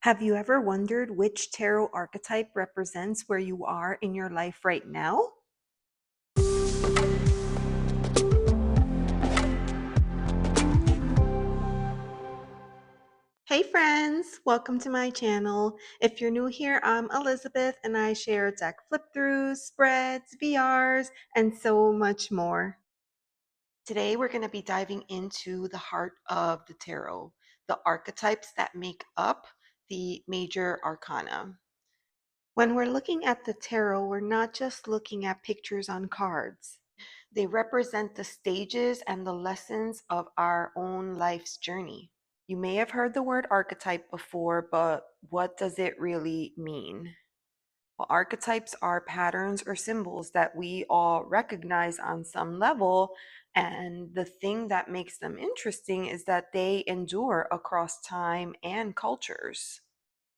Have you ever wondered which tarot archetype represents where you are in your life right now? Hey friends, welcome to my channel. If you're new here, I'm Elizabeth and I share deck flip throughs, spreads, VRs, and so much more. Today we're going to be diving into the heart of the tarot, the archetypes that make up the major arcana. When we're looking at the tarot, we're not just looking at pictures on cards. They represent the stages and the lessons of our own life's journey. You may have heard the word archetype before, but what does it really mean? Well, archetypes are patterns or symbols that we all recognize on some level, and the thing that makes them interesting is that they endure across time and cultures.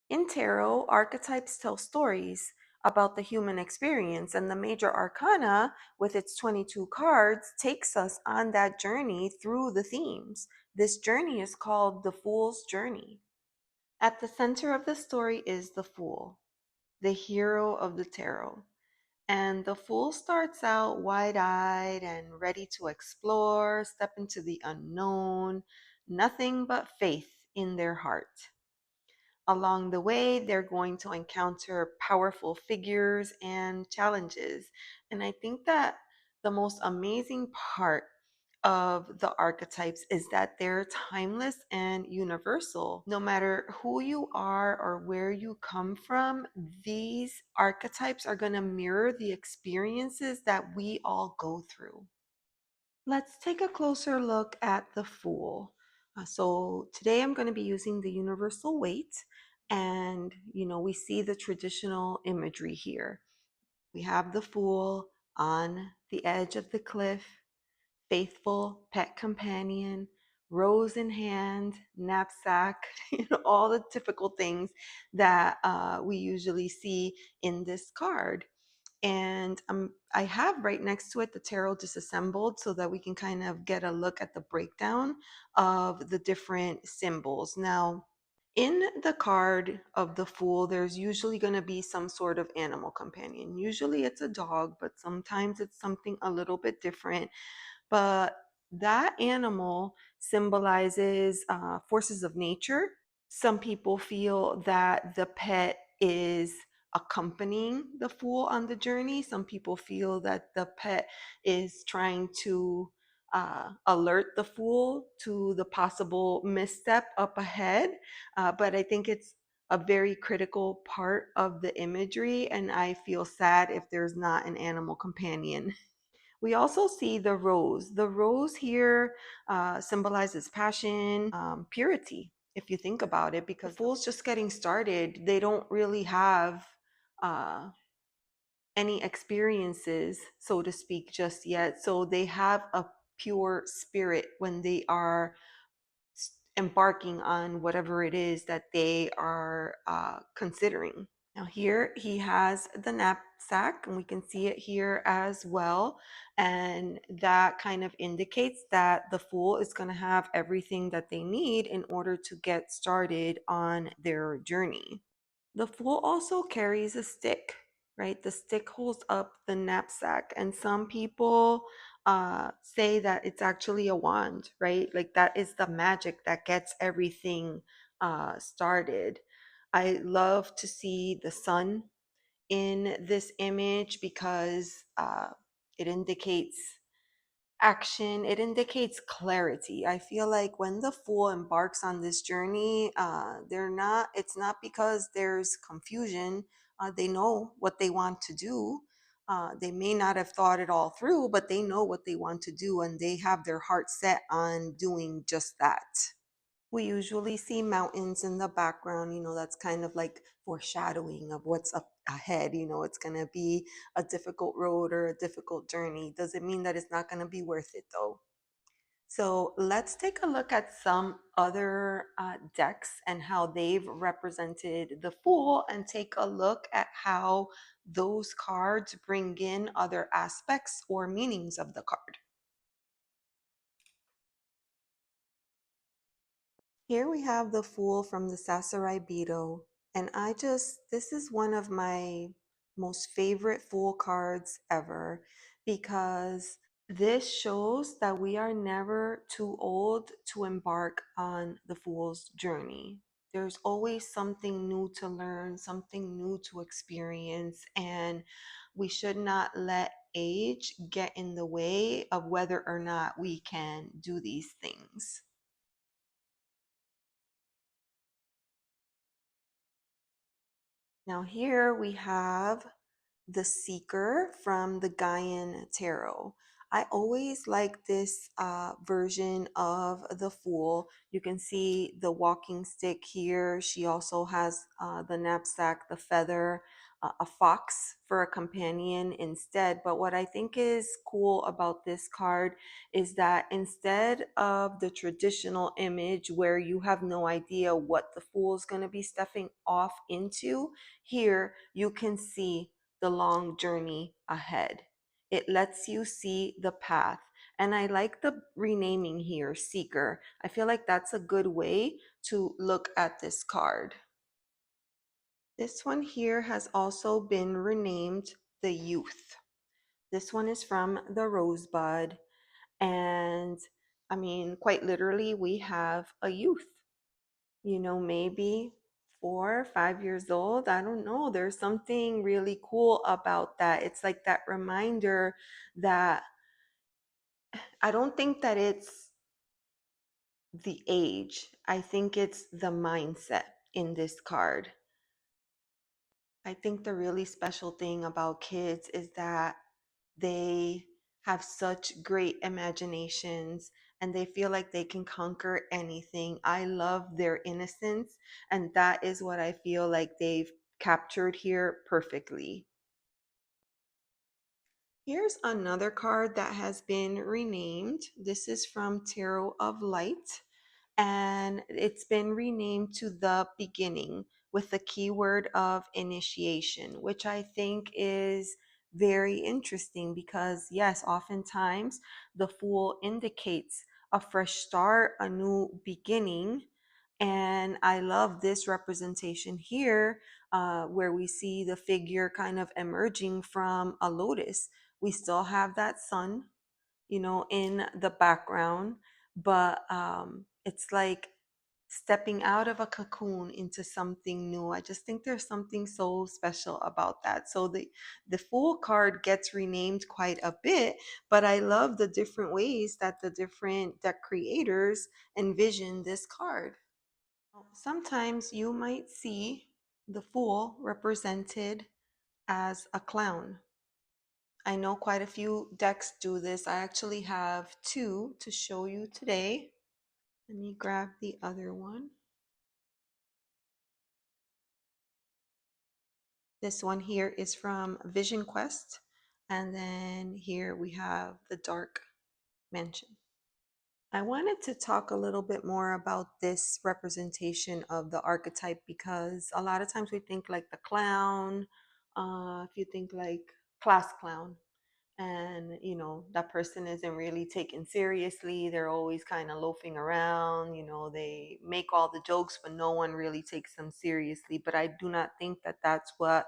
In tarot, archetypes tell stories about the human experience, and the major arcana, with its 22 cards, takes us on that journey through the themes. This journey is called the Fool's Journey. At the center of the story is the Fool, the hero of the tarot. And the Fool starts out wide eyed and ready to explore, step into the unknown, nothing but faith in their heart. Along the way, they're going to encounter powerful figures and challenges. And I think that the most amazing part of the archetypes is that they're timeless and universal. No matter who you are or where you come from, these archetypes are going to mirror the experiences that we all go through. Let's take a closer look at the Fool. So today I'm going to be using the universal weight, and we see the traditional imagery here. We have the Fool on the edge of the cliff, faithful pet companion, rose in hand, knapsack, all the typical things that we usually see in this card. And I have right next to it the tarot disassembled so that we can kind of get a look at the breakdown of the different symbols. Now, in the card of the Fool, there's usually going to be some sort of animal companion. Usually it's a dog, but sometimes it's something a little bit different. But that animal symbolizes forces of nature. Some people feel that the pet is accompanying the Fool on the journey. Some people feel that the pet is trying to alert the Fool to the possible misstep up ahead. But I think it's a very critical part of the imagery, and I feel sad if there's not an animal companion. We also see the rose. The rose here symbolizes passion, purity, if you think about it, because the Fool's just getting started. They don't really have uh, any experiences, so to speak, just yet. So they have a pure spirit when they are embarking on whatever it is that they are considering. Now here he has the knapsack, and we can see it here as well. And that kind of indicates that the Fool is going to have everything that they need in order to get started on their journey. The Fool also carries a stick, right? The stick holds up the knapsack, and some people say that it's actually a wand, right? Like that is the magic that gets everything started. I love to see the sun in this image because it indicates action, it indicates clarity. I feel like when the Fool embarks on this journey, it's not because there's confusion. They know what they want to do. They may not have thought it all through, but they know what they want to do, and they have their heart set on doing just that. We usually see mountains in the background, that's kind of like foreshadowing of what's up ahead. It's going to be a difficult road or a difficult journey. Doesn't mean that it's not going to be worth it though. So let's take a look at some other decks and how they've represented the Fool, and take a look at how those cards bring in other aspects or meanings of the card. Here we have the Fool from the Sasarai Beetle, and this is one of my most favorite Fool cards ever because this shows that we are never too old to embark on the Fool's journey. There's always something new to learn, something new to experience, and we should not let age get in the way of whether or not we can do these things. Now here we have the Seeker from the Gaian Tarot. I always like this version of the Fool. You can see the walking stick here. She also has the knapsack, the feather, a fox for a companion instead. But what I think is cool about this card is that instead of the traditional image where you have no idea what the Fool is going to be stepping off into, here you can see the long journey ahead. It lets you see the path. And I like the renaming here, Seeker. I feel like that's a good way to look at this card. This one here has also been renamed the Youth. This one is from the Rosebud. And I mean, quite literally, we have a youth, maybe 4 or 5 years old. I don't know. There's something really cool about that. It's like that reminder that I don't think that it's the age, I think it's the mindset in this card. I think the really special thing about kids is that they have such great imaginations and they feel like they can conquer anything. I love their innocence, and that is what I feel like they've captured here perfectly. Here's another card that has been renamed. This is from Tarot of Light, and it's been renamed to the beginning with the keyword of initiation, which I think is very interesting because, yes, oftentimes the Fool indicates a fresh start, a new beginning. And I love this representation here, where we see the figure kind of emerging from a lotus. We still have that sun, in the background, but it's like stepping out of a cocoon into something new. I just think there's something so special about that. So the Fool card gets renamed quite a bit, but I love the different ways that the different deck creators envision this card. Sometimes you might see the Fool represented as a clown. I know quite a few decks do this. I actually have two to show you today. Let me grab the other one. This one here is from Vision Quest. And then here we have the Dark Mansion. I wanted to talk a little bit more about this representation of the archetype because a lot of times we think like the clown, if you think like class clown, and that person isn't really taken seriously. They're always kind of loafing around. They make all the jokes, but no one really takes them seriously. But I do not think that that's what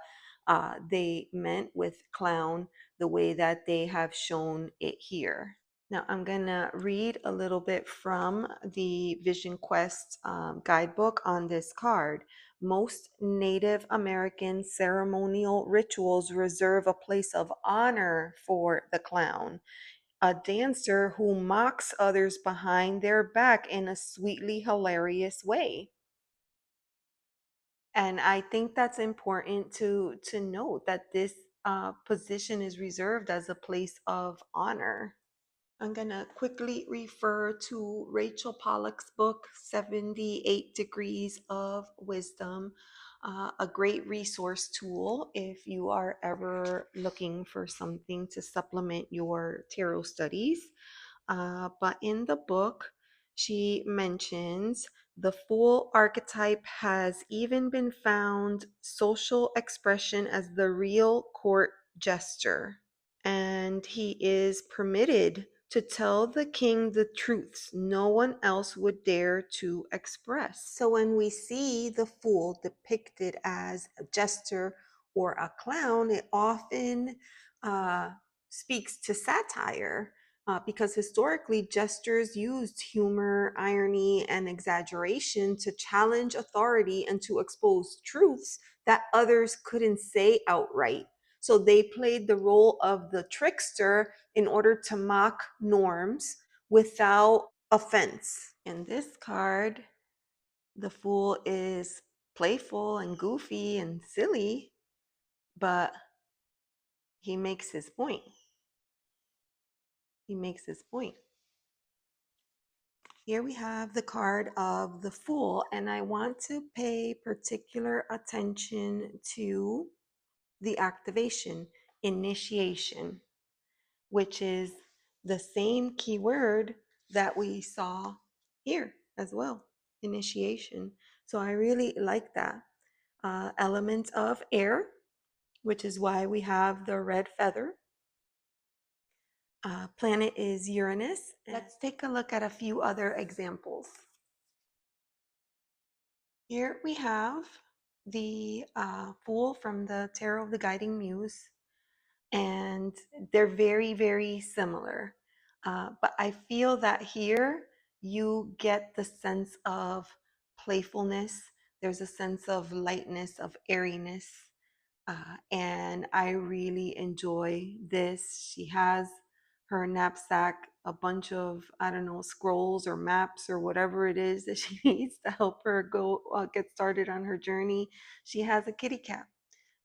they meant with clown, the way that they have shown it here. Now, I'm going to read a little bit from the Vision Quest guidebook on this card. Most Native American ceremonial rituals reserve a place of honor for the clown, a dancer who mocks others behind their back in a sweetly hilarious way. And I think that's important to note that this position is reserved as a place of honor. I'm going to quickly refer to Rachel Pollack's book, 78 Degrees of Wisdom, a great resource tool if you are ever looking for something to supplement your tarot studies. But in the book, she mentions the Fool archetype has even been found social expression as the real court jester, and he is permitted to tell the king the truths no one else would dare to express. So when we see the fool depicted as a jester or a clown, it often uh, speaks to satire. Because historically, jesters used humor, irony, and exaggeration to challenge authority and to expose truths that others couldn't say outright. So they played the role of the trickster in order to mock norms without offense. In this card, the fool is playful and goofy and silly, but he makes his point. He makes his point. Here we have the card of the Fool, and I want to pay particular attention to the activation, initiation, which is the same keyword that we saw here as well, initiation. So I really like that. Element of air, which is why we have the red feather. Planet is Uranus. Let's take a look at a few other examples. Here we have the Fool from the Tarot of the Guiding Muse, and they're very, very similar. But I feel that here you get the sense of playfulness, there's a sense of lightness, of airiness, and I really enjoy this. She has her knapsack, a bunch of, I don't know, scrolls or maps or whatever it is that she needs to help her go get started on her journey. She has a kitty cat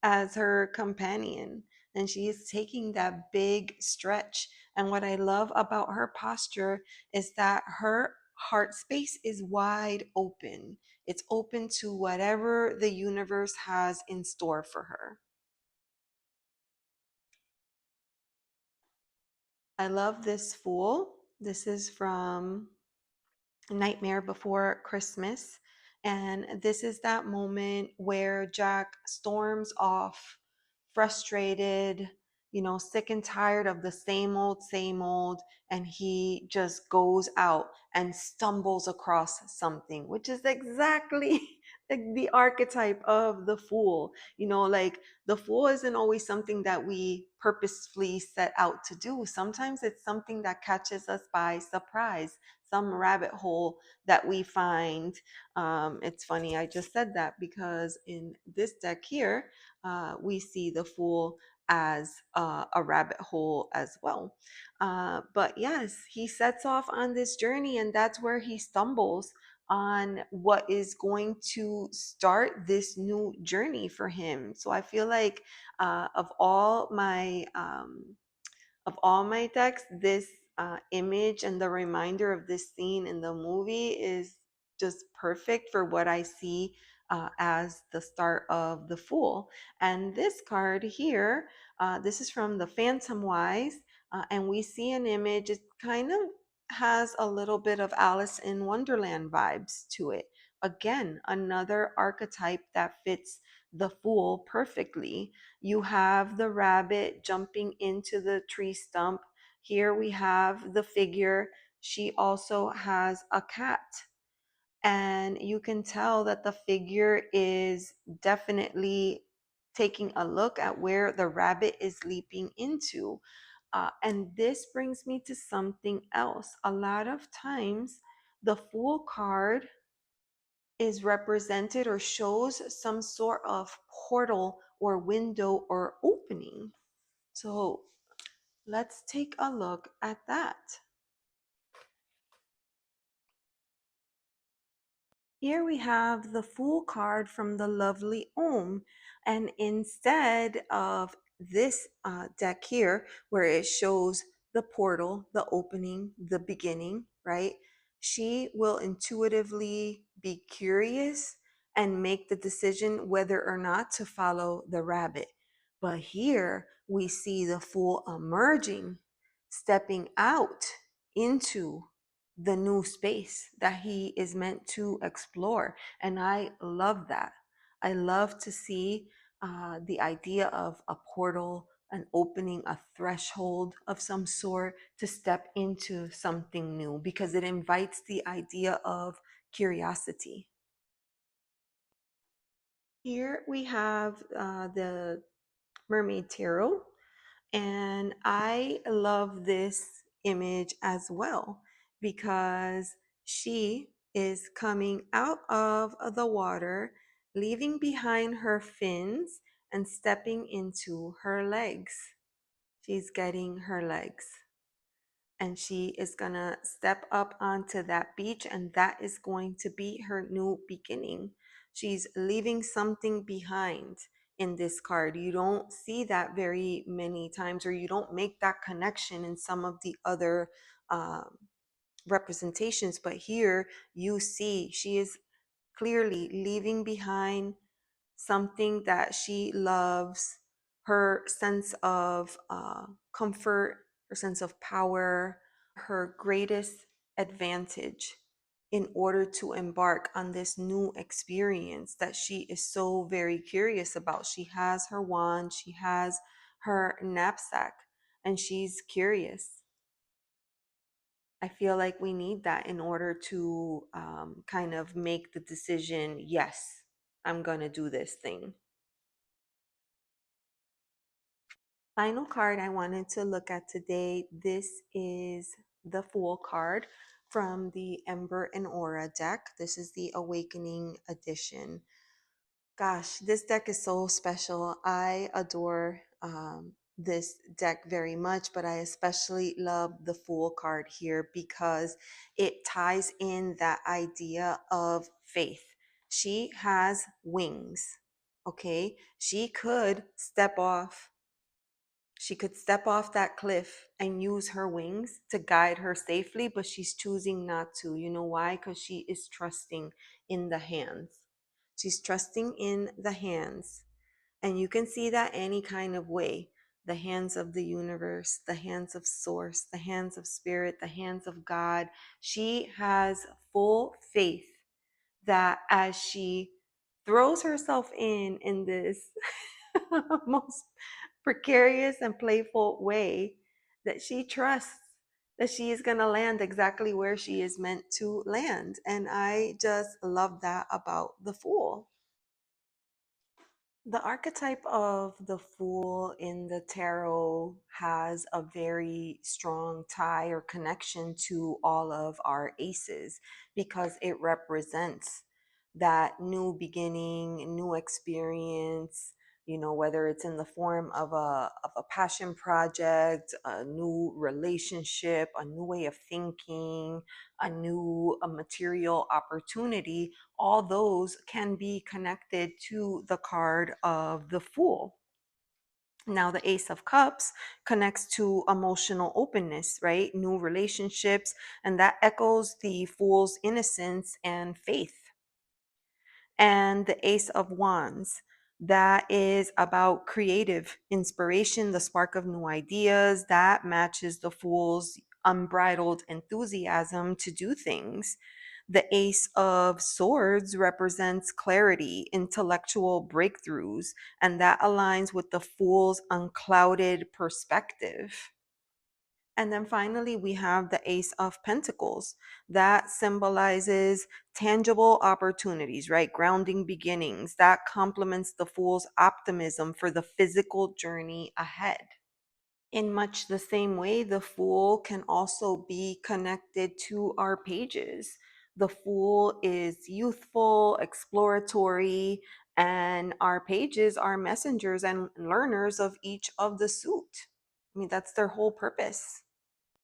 as her companion, and she is taking that big stretch. And what I love about her posture is that her heart space is wide open. It's open to whatever the universe has in store for her. I love this Fool. This is from Nightmare Before Christmas. And this is that moment where Jack storms off, frustrated, sick and tired of the same old, and he just goes out and stumbles across something, which is exactly like the archetype of the fool. Like the fool isn't always something that we purposefully set out to do. Sometimes it's something that catches us by surprise, some rabbit hole that we find. It's funny, I just said that because in this deck here, we see the Fool as a rabbit hole as well. But yes, he sets off on this journey, and that's where he stumbles on what is going to start this new journey for him. So I feel like of all my decks, this image and the reminder of this scene in the movie is just perfect for what I see as the start of the Fool. And this card here, this is from the Phantom Wise, and we see an image. It kind of has a little bit of Alice in Wonderland vibes to it. Again, another archetype that fits the Fool perfectly. You have the rabbit jumping into the tree stump. Here we have the figure. She also has a cat. And you can tell that the figure is definitely taking a look at where the rabbit is leaping into. And this brings me to something else. A lot of times, the Fool card is represented or shows some sort of portal or window or opening. So let's take a look at that. Here we have the Fool card from the lovely Om. And instead of this deck here, where it shows the portal, the opening, the beginning, right? She will intuitively be curious and make the decision whether or not to follow the rabbit. But here we see the Fool emerging, stepping out into the new space that he is meant to explore. And I love that. I love to see the idea of a portal, an opening, a threshold of some sort to step into something new, because it invites the idea of curiosity. Here we have the Mermaid Tarot, and I love this image as well because she is coming out of the water, leaving behind her fins and stepping into her legs. She's getting her legs, and she is gonna step up onto that beach, and that is going to be her new beginning. She's leaving something behind in this card. You don't see that very many times, or you don't make that connection in some of the other um, representations, but here you see she is clearly leaving behind something that she loves, her sense of comfort, her sense of power, her greatest advantage in order to embark on this new experience that she is so very curious about. She has her wand, she has her knapsack, and she's curious. I feel like we need that in order to kind of make the decision, yes, I'm going to do this thing. Final card I wanted to look at today. This is the Fool card from the Ember and Aura deck. This is the Awakening edition. Gosh, this deck is so special. I adore this deck very much, but I especially love the Fool card here because it ties in that idea of faith. She has wings, okay? She could step off that cliff and use her wings to guide her safely, but she's choosing not to. You know why? Because she is trusting in the hands. She's trusting in the hands. And you can see that any kind of way: the hands of the universe, the hands of source, the hands of spirit, the hands of God. She has full faith that as she throws herself in this most precarious and playful way, that she trusts that she is going to land exactly where she is meant to land. And I just love that about the Fool. The archetype of the Fool in the tarot has a very strong tie or connection to all of our aces because it represents that new beginning, new experience, whether it's in the form of a passion project, a new relationship, a new way of thinking, a material opportunity. All those can be connected to the card of the Fool. Now, the Ace of Cups connects to emotional openness, right? New relationships, and that echoes the Fool's innocence and faith. And the Ace of Wands, that is about creative inspiration, the spark of new ideas, that matches the Fool's unbridled enthusiasm to do things. The Ace of Swords represents clarity, intellectual breakthroughs, and that aligns with the Fool's unclouded perspective. And then finally, we have the Ace of Pentacles. That symbolizes tangible opportunities, right? Grounding beginnings. That complements the Fool's optimism for the physical journey ahead. In much the same way, the Fool can also be connected to our pages. The Fool is youthful, exploratory, and our pages are messengers and learners of each of the suit. I mean, that's their whole purpose.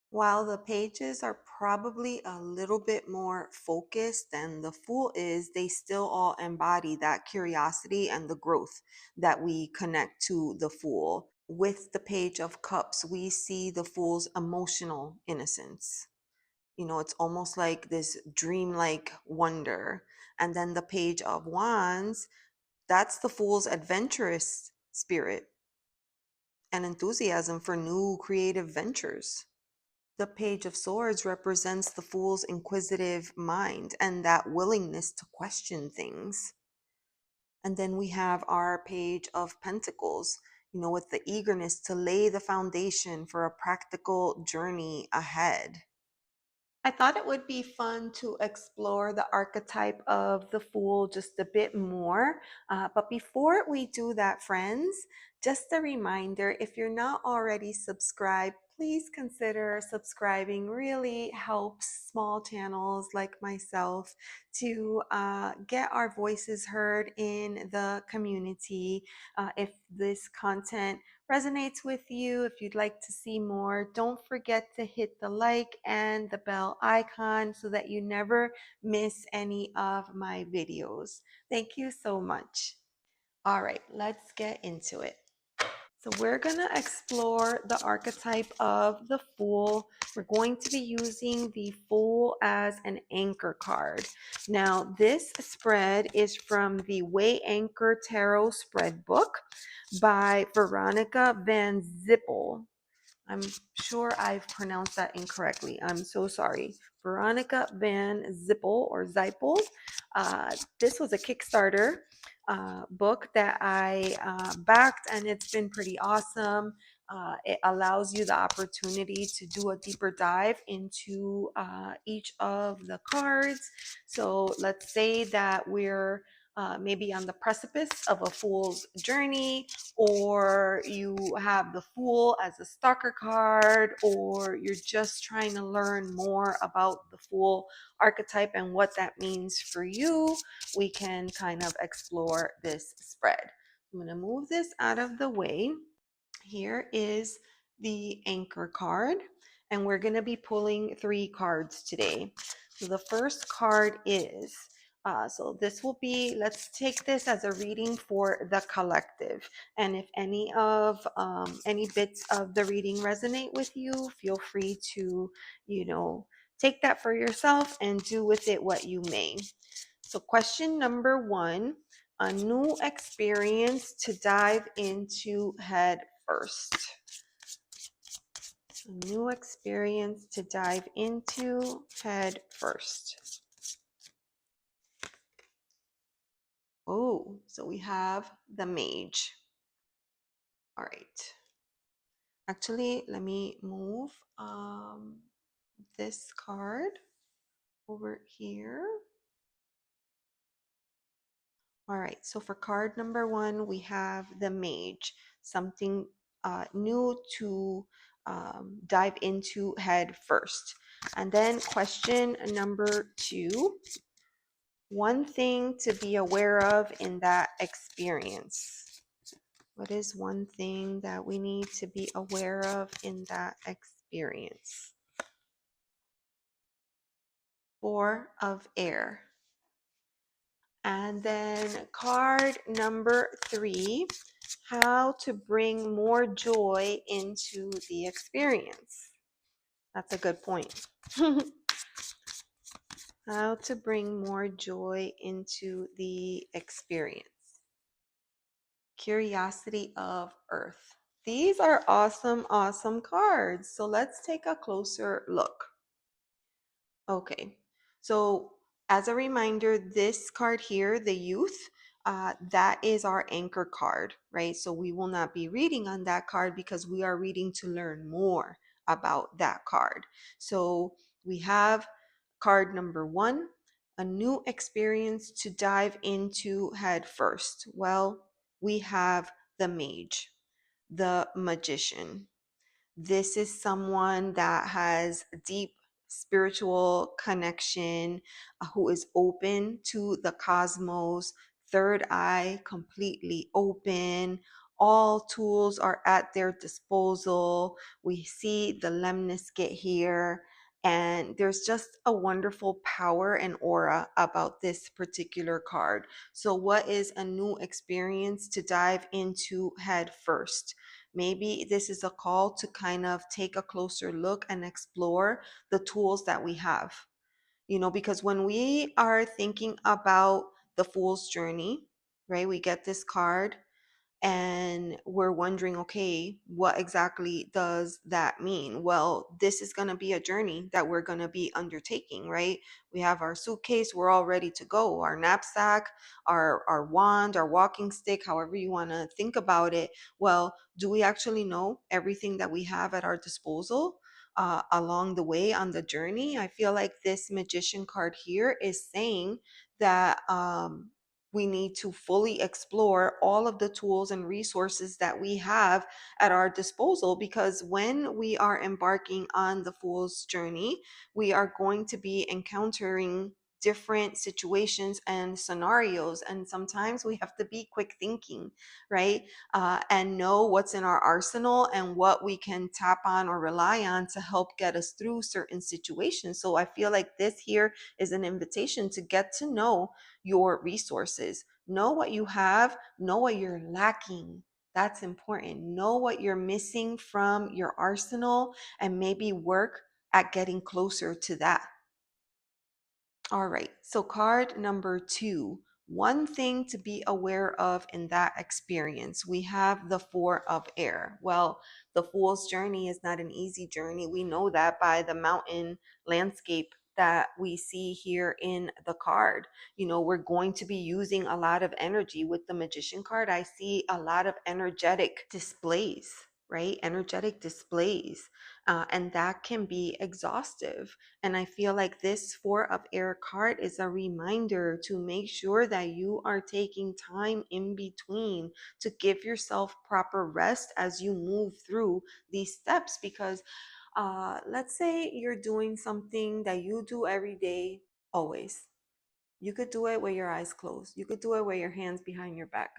While the pages are probably a little bit more focused than the Fool is, they still all embody that curiosity and the growth that we connect to the Fool. With the Page of Cups, we see the Fool's emotional innocence. It's almost like this dreamlike wonder. And then the Page of Wands, that's the Fool's adventurous spirit and enthusiasm for new creative ventures. The Page of Swords represents the Fool's inquisitive mind and that willingness to question things. And then we have our Page of Pentacles. with the eagerness to lay the foundation for a practical journey ahead. I thought it would be fun to explore the archetype of the Fool just a bit more. But before we do that, friends, just a reminder, if you're not already subscribed, please consider subscribing. Really helps small channels like myself to get our voices heard in the community. If this content resonates with you, if you'd like to see more, don't forget to hit the like and the bell icon so that you never miss any of my videos. Thank you so much. All right, let's get into it. So we're going to explore the archetype of the Fool. We're going to be using the Fool as an anchor card. Now, this spread is from the Way Anchor Tarot Spread Book by Veronica Van Zippel. I'm sure I've pronounced that incorrectly. I'm so sorry. Veronica Van Zippel or Zippel. This was a Kickstarter book that I backed, and it's been pretty awesome. It allows you the opportunity to do a deeper dive into each of the cards. So let's say that we're maybe on the precipice of a fool's journey, or you have the Fool as a stalker card, or you're just trying to learn more about the Fool archetype and what that means for you, we can kind of explore this spread. I'm going to move this out of the way. Here is the anchor card, and we're going to be pulling 3 cards today. So the first card is so this will be, let's take this as a reading for the collective. And if any bits of the reading resonate with you, feel free to, take that for yourself and do with it what you may. So question number 1, a new experience to dive into head first. A new experience to dive into head first. Oh, so we have the Mage. All right. Actually, let me move this card over here. All right, so for card number 1, we have the Mage, something new to dive into head first. And then question number 2, one thing to be aware of in that experience. What is one thing that we need to be aware of in that experience? 4 of air. And then card number 3, how to bring more joy into the experience. That's a good point. How to bring more joy into the experience. Curiosity of Earth. These are awesome, awesome cards. So let's take a closer look. Okay, so as a reminder, this card here, the Youth, that is our anchor card, right? So we will not be reading on that card because we are reading to learn more about that card. So we have card number 1, a new experience to dive into head first. Well, we have the Mage, the Magician. This is someone that has deep spiritual connection, who is open to the cosmos, third eye completely open. All tools are at their disposal. We see the lemniscate here, and there's just a wonderful power and aura about this particular card. So, what is a new experience to dive into head first? Maybe this is a call to kind of take a closer look and explore the tools that we have. Because when we are thinking about the Fool's Journey, right, we get this card And we're wondering, okay, what exactly does that mean? Well, this is going to be a journey that we're going to be undertaking, right? We have our suitcase, we're all ready to go, our knapsack, our wand, our walking stick, however you want to think about it. Well, do we actually know everything that we have at our disposal along the way on the journey? I feel like this magician card here is saying that we need to fully explore all of the tools and resources that we have at our disposal, because when we are embarking on the fool's journey, we are going to be encountering different situations and scenarios, and sometimes we have to be quick thinking, right? And know what's in our arsenal and what we can tap on or rely on to help get us through certain situations. So I feel like this here is an invitation to get to know your resources. Know what you have, know what you're lacking. That's important. Know what you're missing from your arsenal and maybe work at getting closer to that. All right, so card number 2. One thing to be aware of in that experience. We have the Four of Air. Well, the Fool's journey is not an easy journey. We know that by the mountain landscape that we see here in the card. You know, we're going to be using a lot of energy. With the Magician card, I see a lot of energetic displays, right? Energetic displays. And that can be exhaustive. And I feel like this Four of Air card is a reminder to make sure that you are taking time in between to give yourself proper rest as you move through these steps. Because let's say you're doing something that you do every day, always. You could do it with your eyes closed. You could do it with your hands behind your back.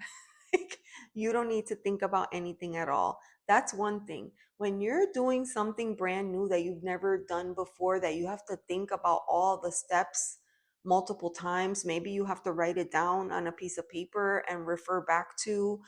Like, you don't need to think about anything at all. That's one thing. When you're doing something brand new that you've never done before, that you have to think about all the steps multiple times, maybe you have to write it down on a piece of paper and refer back to,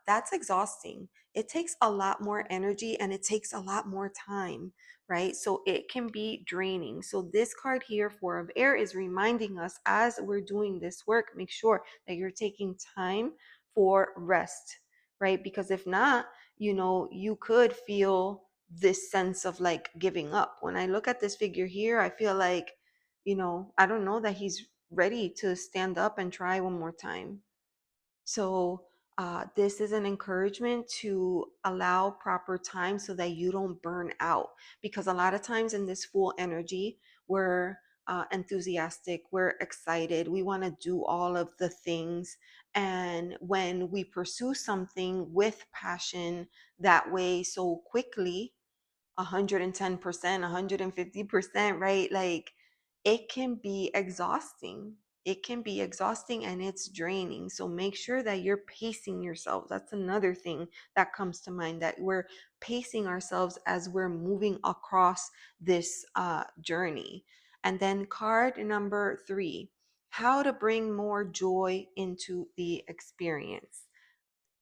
that's exhausting. It takes a lot more energy and it takes a lot more time, right? So it can be draining. So this card here, Four of Air, is reminding us as we're doing this work, make sure that you're taking time for rest, right? Because if not, you know, you could feel this sense of like giving up. When I look at this figure here, I feel like, you know, I don't know that he's ready to stand up and try one more time. So this is an encouragement to allow proper time so that you don't burn out. Because a lot of times in this full energy, we're enthusiastic, we're excited, we want to do all of the things. And when we pursue something with passion that way so quickly, 110%, 150%, right? Like, it can be exhausting. It can be exhausting and it's draining. So make sure that you're pacing yourself. That's another thing that comes to mind, that we're pacing ourselves as we're moving across this journey. And then card number 3, how to bring more joy into the experience.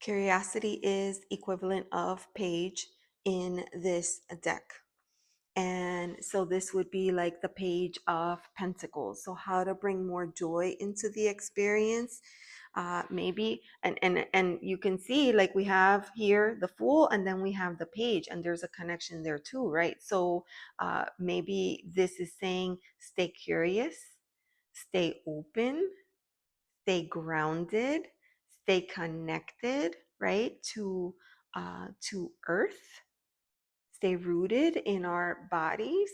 Curiosity is equivalent of page in this deck. And so this would be like the Page of Pentacles. So how to bring more joy into the experience. Maybe, and you can see, like, we have here the Fool and then we have the Page, and there's a connection there too, right? So maybe this is saying stay curious, stay open, stay grounded, stay connected, right, to earth, stay rooted in our bodies,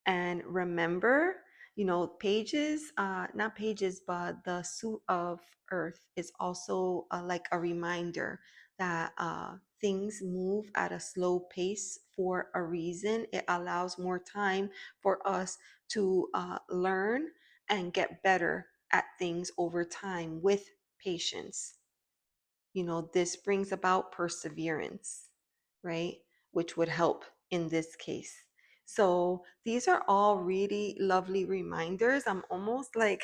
and remember, you know, pages, not pages, but the suit of earth is also like a reminder that things move at a slow pace for a reason. It allows more time for us to learn and get better at things over time with patience. You know, this brings about perseverance, right? Which would help in this case. So these are all really lovely reminders. I'm almost like,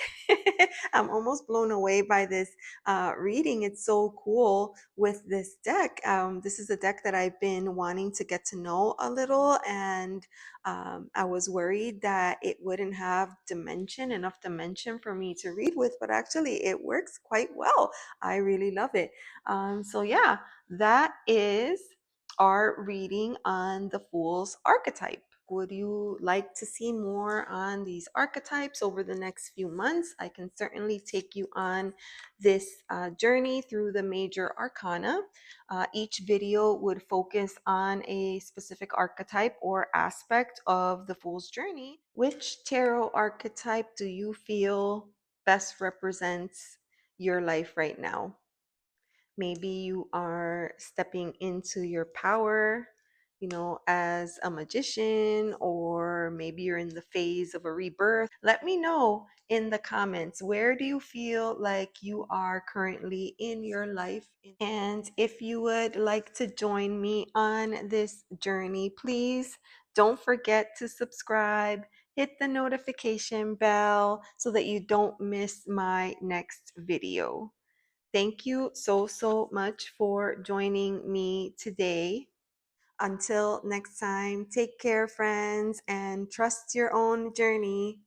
I'm almost blown away by this reading. It's so cool with this deck. This is a deck that I've been wanting to get to know a little, and I was worried that it wouldn't have enough dimension for me to read with, but actually it works quite well. I really love it. So yeah, that is our reading on the Fool's archetype. Would you like to see more on these archetypes over the next few months? I can certainly take you on this journey through the major arcana. Each video would focus on a specific archetype or aspect of the Fool's journey. Which tarot archetype do you feel best represents your life right now? Maybe you are stepping into your power, as a magician, or maybe you're in the phase of a rebirth. Let me know in the comments, where do you feel like you are currently in your life? And if you would like to join me on this journey, please don't forget to subscribe, hit the notification bell so that you don't miss my next video. Thank you so much for joining me today. Until next time, take care, friends, and trust your own journey.